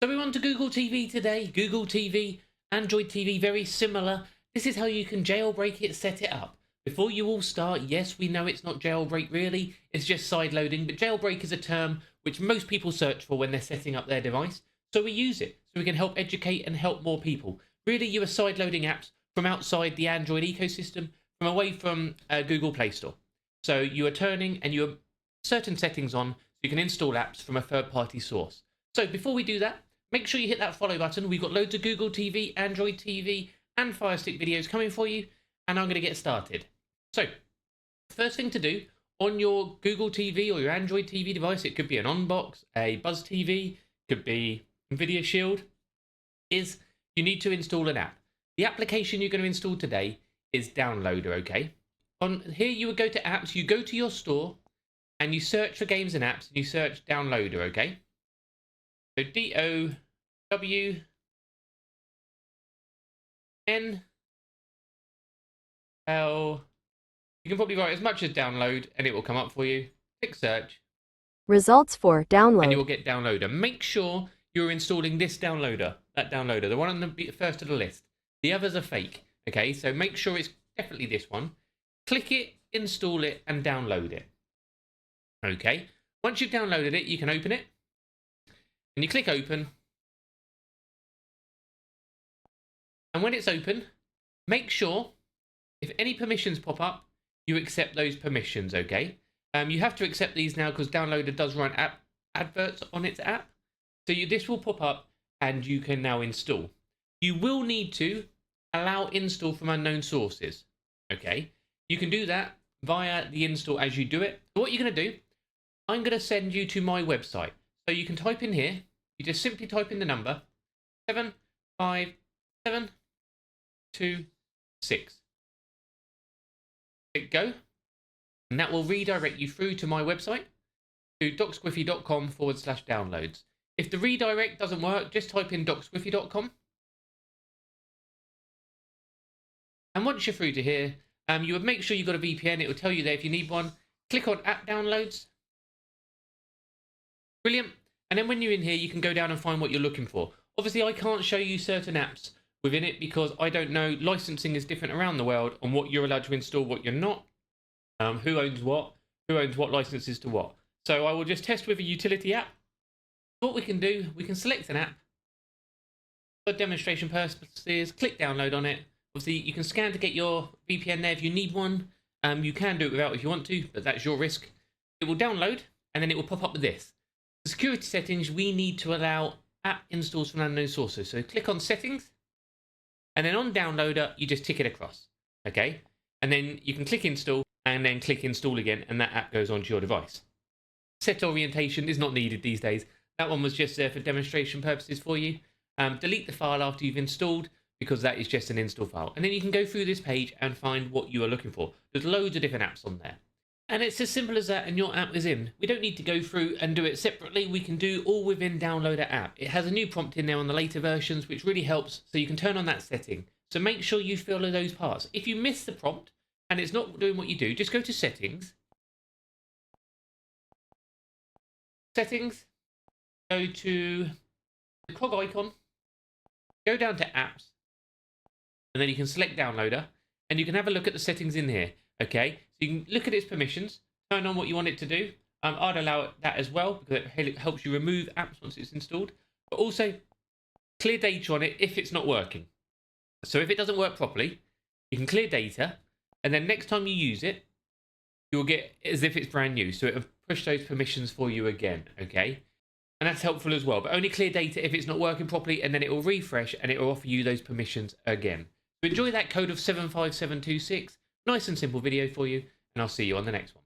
So we're on to Google TV today. Google TV, Android TV, very similar. This is how you can jailbreak it, set it up. Before you all start, yes, we know it's not jailbreak really, it's just sideloading, but jailbreak is a term which most people search for when they're setting up their device. So we use it, so we can help educate and help more people. Really, you are sideloading apps from outside the Android ecosystem, from away from Google Play Store. So you are turning and you are certain settings on so you can install apps from a third-party source. So before we do that, make sure you hit that follow button. We've got loads of Google TV, Android TV, and Firestick videos coming for you, and I'm going to get started. So, first thing to do, on your Google TV or your Android TV device, it could be an Onbox, a Buzz TV, could be Video Shield, is you need to install an app. The application you're going to install today is Downloader, okay? On here, you would go to apps, you go to your store, and you search for games and apps, and you search Downloader, okay? So DOWNL. You can probably write as much as download and it will come up for you. Click search. Results for download. And you will get Downloader. Make sure you're installing this downloader, that downloader, the one on the first of the list. The others are fake, okay? So make sure it's definitely this one. Click it, install it, and download it. Okay? Once you've downloaded it, you can open it. And you click open. And when it's open, make sure if any permissions pop up, you accept those permissions, okay? You have to accept these now because Downloader does run adverts on its app. So this will pop up and you can now install. You will need to allow install from unknown sources, okay? You can do that via the install as you do it. So what you're going to do, I'm going to send you to my website. So you can type in here, you just simply type in the number 75726. Click go, and that will redirect you through to my website, to docsquiffy.com/downloads. If the redirect doesn't work, just type in docsquiffy.com. And once you're through to here, you would make sure you've got a VPN. It will tell you there if you need one. Click on app downloads. Brilliant. And then when you're in here, you can go down and find what you're looking for. Obviously, I can't show you certain apps within it because I don't know. Licensing is different around the world on what you're allowed to install, what you're not, who owns what licenses to what. So I will just test with a utility app. What we can do, we can select an app. For demonstration purposes, click download on it. Obviously, you can scan to get your VPN there if you need one. You can do it without if you want to, but that's your risk. It will download, and then it will pop up with this. The security settings, we need to allow app installs from unknown sources. So click on settings, and then on downloader, you just tick it across, okay? And then you can click install, and then click install again, and that app goes onto your device. Set orientation is not needed these days. That one was just there for demonstration purposes for you. Delete the file after you've installed, because that is just an install file. And then you can go through this page and find what you are looking for. There's loads of different apps on there. And it's as simple as that, and your app is in. We don't need to go through and do it separately. We can do all within Downloader app. It has a new prompt in there on the later versions, which really helps, so you can turn on that setting. So make sure you follow those parts. If you miss the prompt and it's not doing what you do, just go to settings. Settings. Go to the cog icon. Go down to apps. And then you can select Downloader. And you can have a look at the settings in here. Okay, so you can look at its permissions, turn on what you want it to do. I'd allow that as well because it helps you remove apps once it's installed, but also clear data on it if it's not working. So if it doesn't work properly, you can clear data, and then next time you use it, you'll get as if it's brand new. So it'll push those permissions for you again, okay? And that's helpful as well, but only clear data if it's not working properly, and then it will refresh and it will offer you those permissions again. So enjoy that code of 75726. Nice and simple video for you, and I'll see you on the next one.